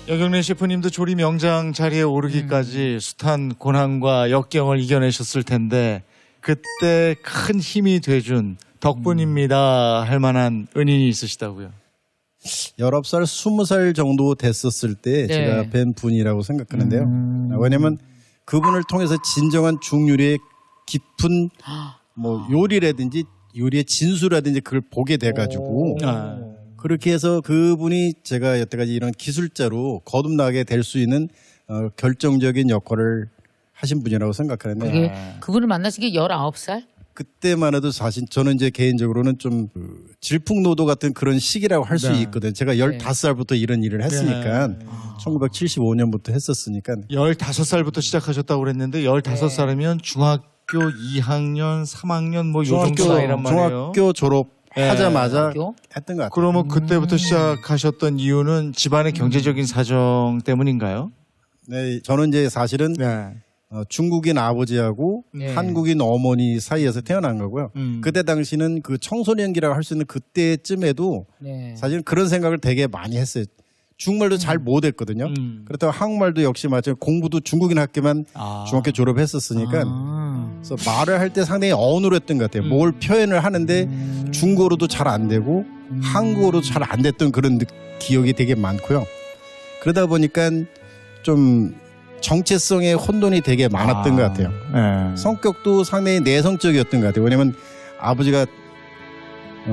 여경래 셰프님도 조리 명장 자리에 오르기까지 숱한 고난과 역경을 이겨내셨을 텐데 그때 큰 힘이 돼준 덕분입니다 할 만한 은인이 있으시다고요? 19살, 20살 정도 됐었을 때 네. 제가 뵌 분이라고 생각하는데요. 왜냐면 그분을 통해서 진정한 중요리의 깊은 뭐 요리라든지 요리의 진수라든지 그걸 보게 돼가지고 그렇게 해서 그분이 제가 여태까지 이런 기술자로 거듭나게 될 수 있는 결정적인 역할을 하신 분이라고 생각하는데 그게 그분을 만나신 게 19살? 그때만 해도 사실 저는 이제 개인적으로는 좀 질풍노도 같은 그런 시기라고 할 수 네. 있거든요. 제가 15살부터 이런 일을 했으니까 1975년부터 했었으니까 15살부터 시작하셨다고 그랬는데 15살이면 중학교 2학년, 3학년 뭐 요 정도 나이란 말이에요. 중학교 졸업하자마자 중학교? 했던 것 같아요. 그러면 그때부터 시작하셨던 이유는 집안의 경제적인 사정 때문인가요? 네, 저는 이제 사실은 네. 중국인 아버지하고 네. 한국인 어머니 사이에서 태어난 거고요. 그때 당시는 그 청소년기라고 할 수 있는 그때쯤에도 네. 사실 그런 생각을 되게 많이 했어요. 중국말도 잘 못했거든요. 그렇다고 한국말도 역시 마찬가지로 공부도 중국인 학교만 중학교 졸업했었으니까 그래서 말을 할 때 상당히 어눌했던 것 같아요. 뭘 표현을 하는데 중국어로도 잘 안 되고 한국어로도 잘 안 됐던 그런 기억이 되게 많고요. 그러다 보니까 좀 정체성의 혼돈이 되게 많았던 것 같아요. 네. 성격도 상당히 내성적이었던 것 같아요. 왜냐면 아버지가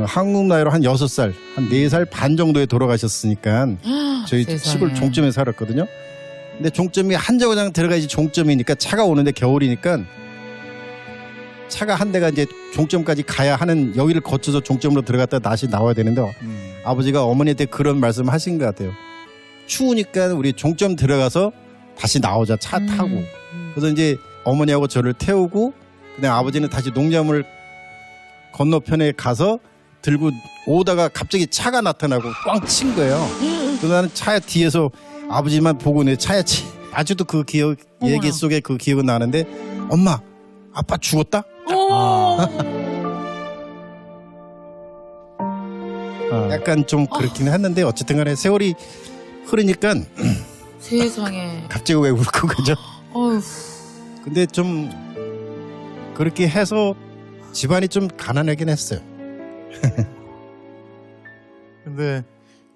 한국 나이로 한 6살, 한 4살 반 정도에 돌아가셨으니까 저희 세상에. 시골 종점에 살았거든요. 근데 종점이 한 정거장 들어가야지 종점이니까 차가 오는데 겨울이니까 차가 한 대가 이제 종점까지 가야 하는 여기를 거쳐서 종점으로 들어갔다 다시 나와야 되는데 아버지가 어머니한테 그런 말씀 하신 것 같아요. 추우니까 우리 종점 들어가서 다시 나오자 차 타고. 그래서 이제 어머니하고 저를 태우고 그냥 아버지는 다시 농장물 건너편에 가서 들고 오다가 갑자기 차가 나타나고 꽝 친 거예요. 그래서 나는 차 뒤에서 아버지만 보고 내 차에 아직도 그 기억 얘기 속에 그 기억은 나는데 엄마 아빠 죽었다? 약간 좀 그렇긴 했는데 어쨌든 간에 세월이 흐르니까 세상에. 갑자기 왜 울고 그죠? 어휴. 근데 좀 그렇게 해서 집안이 좀 가난하긴 했어요. 근데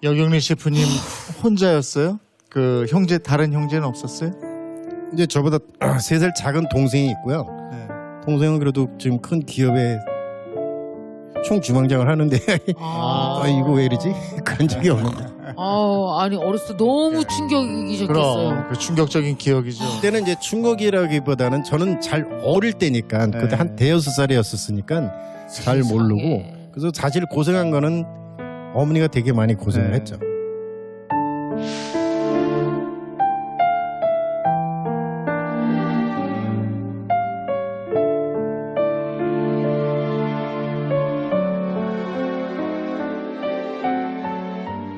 여경래 셰프님 혼자였어요? 그 형제 다른 형제는 없었어요? 이제 저보다 3살 작은 동생이 있고요. 네. 동생은 그래도 지금 큰 기업에 총주방장을 하는데 이거 왜 이러지? 그런 적이 없는데. 아니 어렸을 때 너무 충격이셨겠어요. 그럼 그 충격적인 기억이죠. 그때는 이제 충격이라기보다는 저는 잘 어릴 때니까 그때 한 대여섯 살이었었으니까 잘 모르고 그래서 사실 고생한 거는 어머니가 되게 많이 고생을 했죠.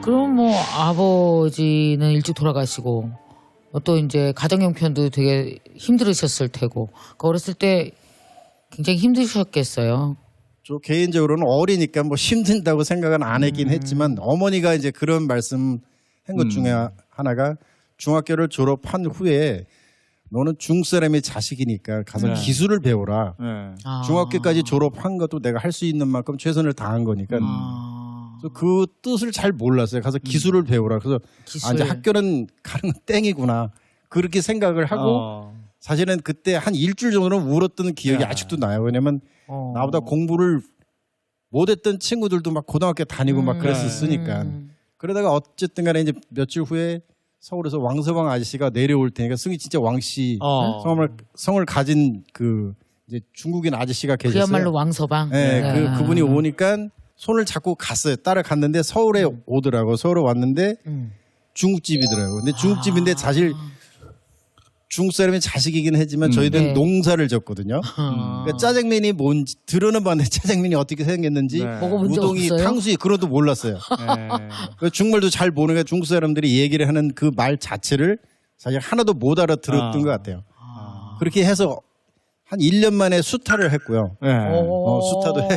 그럼 뭐 아버지는 일찍 돌아가시고 또 이제 가정 형편도 되게 힘들으셨을 테고 그 어렸을 때 굉장히 힘드셨겠어요. 저 개인적으로는 어리니까 뭐 힘든다고 생각은 안 했긴 했지만 어머니가 이제 그런 말씀 한 것 중에 하나가 중학교를 졸업한 후에 너는 중국 사람의 자식이니까 가서 기술을 배워라. 네. 중학교까지 졸업한 것도 내가 할 수 있는 만큼 최선을 다한 거니까 그래서 그 뜻을 잘 몰랐어요. 가서 기술을 배우라. 그래서 기술. 이제 학교는 가는 건 땡이구나. 그렇게 생각을 하고 사실은 그때 한 일주일 정도는 울었던 기억이 아직도 나요. 왜냐면 나보다 공부를 못했던 친구들도 막 고등학교 다니고 막 그랬었으니까. 그러다가 어쨌든 간에 이제 며칠 후에 서울에서 왕서방 아저씨가 내려올 테니까 승희 진짜 왕씨 성을 가진 그 이제 중국인 아저씨가 계셨어요. 그야말로 왕서방. 네, 그분이 오니까 손을 잡고 갔어요. 따라갔는데 서울에 오더라고. 서울에 왔는데 중국집이더라고요. 근데 중국집인데 사실 중국 사람이 자식이긴 하지만 저희들은 네. 농사를 졌거든요. 그러니까 짜장면이 뭔지 들어는 봤는데 짜장면이 어떻게 생겼는지 먹어본 적 우동이 없어요? 탕수육 그것도 몰랐어요. 중국말도 잘 모르니까 중국 사람들이 얘기를 하는 그 말 자체를 사실 하나도 못 알아들었던 것 같아요. 그렇게 해서 한 1년 만에 수타를 했고요. 네. 수타도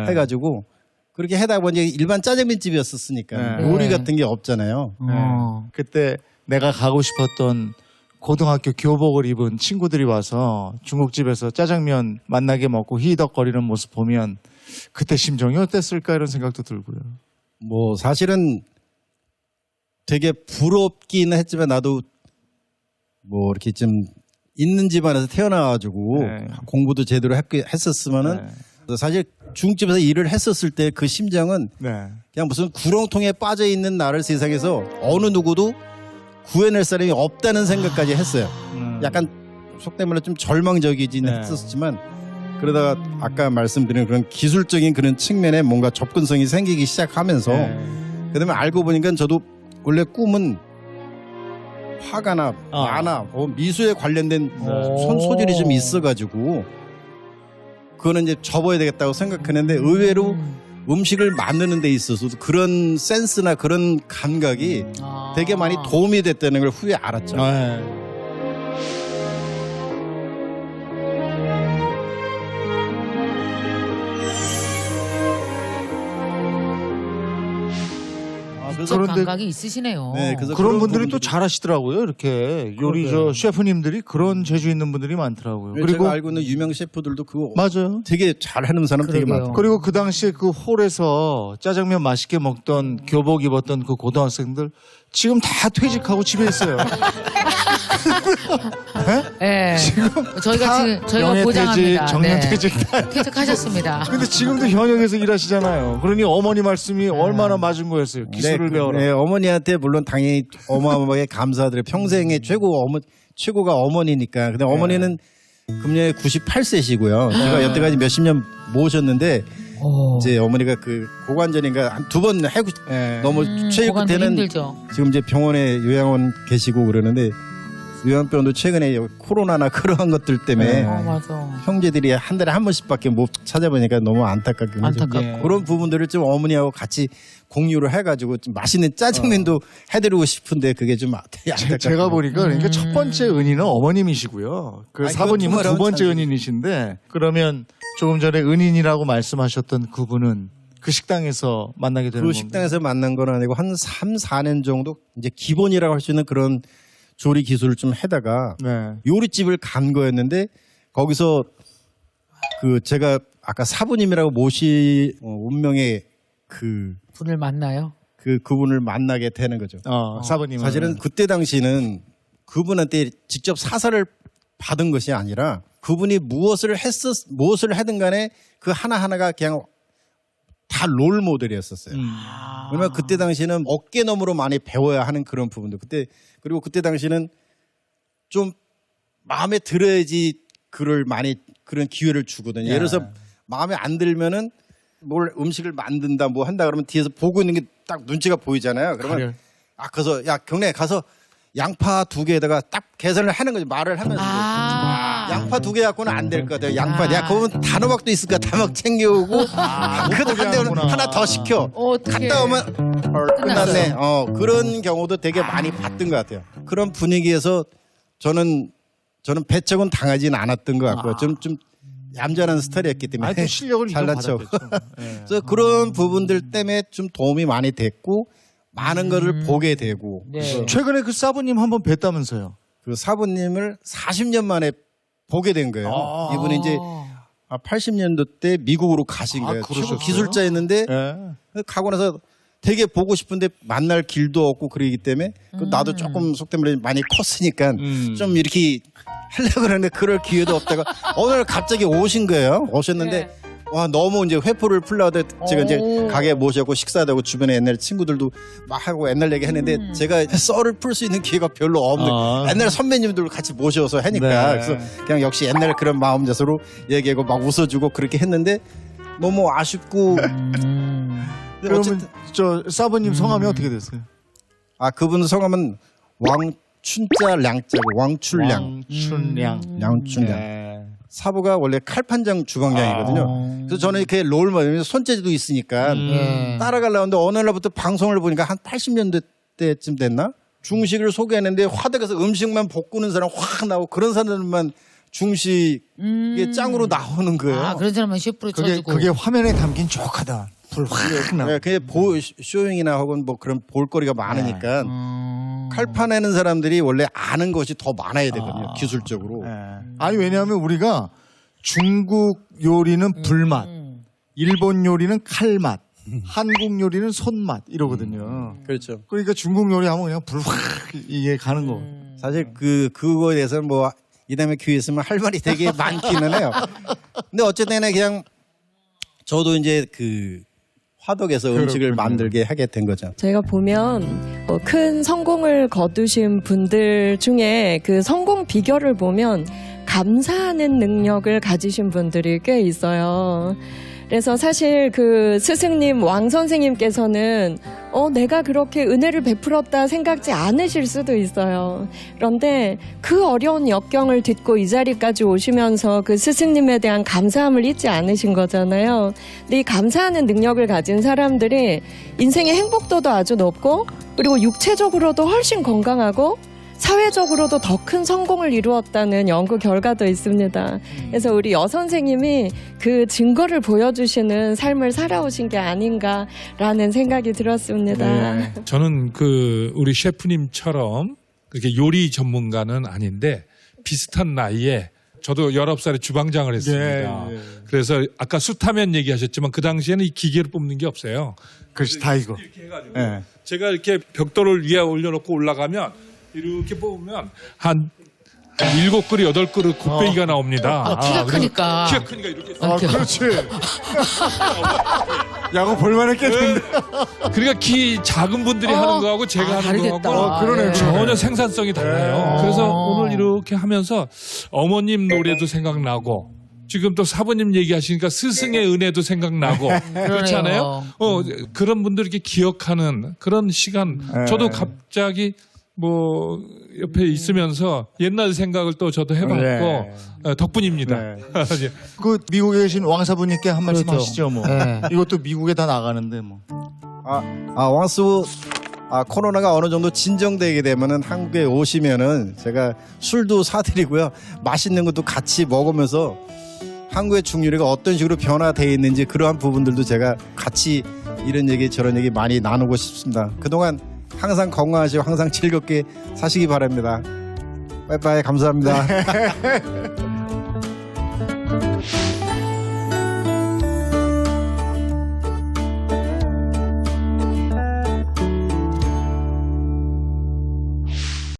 해가지고 그렇게 해다 보니 일반 짜장면 집이었었으니까 네. 요리 같은 게 없잖아요. 그때 내가 가고 싶었던 고등학교 교복을 입은 친구들이 와서 중국집에서 짜장면 만나게 먹고 희덕거리는 모습 보면 그때 심정이 어땠을까 이런 생각도 들고요. 뭐 사실은 되게 부럽긴 했지만 나도 뭐 이렇게 좀 있는 집안에서 태어나가지고 네. 공부도 제대로 했었으면은 사실 중국집에서 일을 했었을 때 그 심정은 네. 그냥 무슨 구렁통에 빠져 있는 나를 세상에서 어느 누구도 구해낼 사람이 없다는 생각까지 했어요. 약간 속된 말로 좀 절망적이긴 네. 했었지만 그러다가 아까 말씀드린 그런 기술적인 그런 측면에 뭔가 접근성이 생기기 시작하면서 그다음에 알고 보니까 저도 원래 꿈은 화가나 만화, 뭐 미술에 관련된 손 소질이 좀 있어가지고 그거는 이제 접어야 되겠다고 생각했는데 의외로 음식을 만드는 데 있어서도 그런 센스나 그런 감각이 되게 많이 도움이 됐다는 걸 후에 알았죠. 미적 그런데- 감각이 있으시네요. 네, 그래서 그런 분들이 또 부분들이- 잘하시더라고요. 이렇게 요리 저 셰프님들이 그런 재주 있는 분들이 많더라고요. 제가 그리고 알고 있는 유명 셰프들도 그거 맞아요. 되게 잘하는 사람 되게 그러게요. 많아요. 그리고 그 당시에 그 홀에서 짜장면 맛있게 먹던 교복 입었던 그 고등학생들 지금 다 퇴직하고 집에 있어요. 네. 저희가 지금 저희가 명예퇴직, 보장합니다. 정년퇴직 다. 퇴직하셨습니다. 근데 지금도 현역에서 일하시잖아요. 그러니 어머니 말씀이 얼마나 맞은 거였어요. 기술을 배워라. 네, 어머니한테 물론 당연히 어마어마하게 감사드려요. 평생의 최고가 어머니니까. 근데 어머니는 금년에 98세시고요. 제가 여태까지 몇십 년 모셨는데 이제 어머니가 그 고관절인가 한 두 번 해고 너무 최근 고관절 때는 힘들죠. 지금 이제 병원에 요양원 계시고 그러는데 요양병원도 최근에 코로나나 그러한 것들 때문에 맞아. 형제들이 한 달에 한 번씩밖에 못 찾아보니까 너무 안타깝긴 하죠. 안타깝고. 그런 부분들을 좀 어머니하고 같이 공유를 해가지고 좀 맛있는 짜장면도 해드리고 싶은데 그게 좀 되게 안타깝고. 제가 보니까 그러니까 첫 번째 은인은 어머님이시고요. 그 아니, 사부님은 그건 두 번째 정말로 은인이신데 그러면 조금 전에 은인이라고 말씀하셨던 그분은 그 식당에서 만나게 되는 그 건가요? 식당에서 만난 건 아니고 한 3, 4년 정도 이제 기본이라고 할 수 있는 그런 조리 기술을 좀 해다가 네. 요리집을 간 거였는데 거기서 그 제가 아까 사부님이라고 운명의 분을 만나요. 그분을 만나게 되는 거죠. 사부님은 사실은 그때 당시는 그분한테 직접 사사를 받은 것이 아니라 그분이 무엇을 하든 간에 그 하나하나가 그냥 다 롤 모델이었었어요. 왜냐면 그때 당시는 어깨너머로 많이 배워야 하는 그런 부분도 그리고 그때 당시는 좀 마음에 들어야지 그런 기회를 주거든요. 예를 들어서 마음에 안 들면은 뭘 음식을 만든다 뭐 한다 그러면 뒤에서 보고 있는 게 딱 눈치가 보이잖아요. 그러면 그래서 야 경례 가서 양파 2개에다가 딱 계산을 하는 거죠. 말을 하면서 양파 2개 갖고는 안 될 것 같아요. 양파 야 그러면 단호박도 있을까 단호박 챙겨오고 그것도 한 대는 하나 더 시켜. 어떡해. 갔다 오면 끝났네. 그런 경우도 되게 많이 봤던 것 같아요. 그런 분위기에서 저는 배척은 당하지는 않았던 것 같고요. 좀 얌전한 스타일이었기 때문에 또 실력을 잘난 척. 인정받았겠죠. 그래서 그런 부분들 때문에 좀 도움이 많이 됐고 많은 것을 보게 되고 네. 그래서 최근에 그 사부님 한번 뵀다면서요? 그 사부님을 40년 만에 보게 된 거예요. 이분이 이제 80년도 때 미국으로 가신 거예요. 최고 그러셨어요? 기술자였는데 가고 나서 되게 보고 싶은데 만날 길도 없고 그러기 때문에 나도 조금 속된 말로 많이 컸으니까 좀 이렇게 하려고 그러는데 그럴 기회도 없다가 오늘 갑자기 오신 거예요. 오셨는데 와 너무 이제 회포를 풀려다 제가 이제 가게에 모셔고 식사도 하고 주변에 옛날 친구들도 막 하고 옛날 얘기 했는데 제가 썰을 풀 수 있는 기회가 별로 없는 옛날 선배님들 같이 모셔서 하니까 네. 그래서 그냥 역시 옛날 그런 마음자세로 얘기하고 막 웃어주고 그렇게 했는데 너무 아쉽고 그러면 어쨌든 저 사부님 성함이 어떻게 되세요? 그분 성함은 왕춘자 량자고 왕출량 양춘량 네. 사부가 원래 칼판장 주방장이거든요. 그래서 저는 이렇게 롤 모델 손재주도 있으니까 따라가려고 하는데 어느 날부터 방송을 보니까 한 80년대 때쯤 됐나? 중식을 소개했는데 화덕에서 음식만 볶는 사람 확 나오고 그런 사람들만 중식의 짱으로 나오는 거예요. 그런 사람은 셰프로 쳐주고. 그게 화면에 담긴 족하다. 불 확 나. 네, 그냥 쇼잉이나 혹은 뭐 그런 볼거리가 많으니까 칼판 내는 사람들이 원래 아는 것이 더 많아야 되거든요. 기술적으로. 예. 아니 왜냐하면 우리가 중국 요리는 불맛, 일본 요리는 칼맛, 한국 요리는 손맛 이러거든요. 그렇죠. 그러니까 중국 요리하면 그냥 불 확 이게 가는 거. 사실 그거에 대해서는 뭐 이다음에 기회 있으면 할 말이 되게 많기는 해요. 근데 어쨌든 그냥 저도 이제 그 화덕에서 음식을 만들게 하게 된 거죠. 저희가 보면 큰 성공을 거두신 분들 중에 그 성공 비결을 보면 감사하는 능력을 가지신 분들이 꽤 있어요. 그래서 사실 그 스승님 왕 선생님께서는 내가 그렇게 은혜를 베풀었다 생각지 않으실 수도 있어요. 그런데 그 어려운 역경을 딛고 이 자리까지 오시면서 그 스승님에 대한 감사함을 잊지 않으신 거잖아요. 근데 이 감사하는 능력을 가진 사람들이 인생의 행복도도 아주 높고 그리고 육체적으로도 훨씬 건강하고 사회적으로도 더 큰 성공을 이루었다는 연구 결과도 있습니다. 그래서 우리 여선생님이 그 증거를 보여주시는 삶을 살아오신 게 아닌가라는 생각이 들었습니다. 네. 저는 그 우리 셰프님처럼 그렇게 요리 전문가는 아닌데 비슷한 나이에 저도 19살에 주방장을 했습니다. 예. 그래서 아까 숯하면 얘기하셨지만 그 당시에는 이 기계를 뽑는 게 없어요. 그렇지 다 이거. 이렇게 해가지고 예. 제가 이렇게 벽돌을 위에 올려놓고 올라가면 이렇게 뽑으면 한 7그릇, 8그릇 곱빼기가 나옵니다. 키가 그래서 크니까. 키가 크니까 이렇게 아 그렇지. 야구 볼만했겠는데. 그러니까 키 작은 분들이 하는 거하고 제가 하는 다르겠다. 거하고 그러네. 전혀 생산성이 달라요. 그래서 오늘 이렇게 하면서 어머님 노래도 생각나고 지금 또 사부님 얘기하시니까 스승의 은혜도 생각나고 그렇지 않아요? 그런 분들 이렇게 기억하는 그런 시간. 저도 갑자기 뭐 옆에 있으면서 옛날 생각을 또 저도 해봤고 덕분입니다. 네. 그 미국에 계신 왕사부님께 한 말씀 하시죠 뭐. 네. 이것도 미국에 다 나가는데 뭐. 왕수 코로나가 어느 정도 진정되게 되면은 한국에 오시면은 제가 술도 사드리고요. 맛있는 것도 같이 먹으면서 한국의 중요리가 어떤 식으로 변화되어 있는지 그러한 부분들도 제가 같이 이런 얘기 저런 얘기 많이 나누고 싶습니다. 그동안 항상 건강하시고 항상 즐겁게 사시기 바랍니다. 빠이빠이 감사합니다.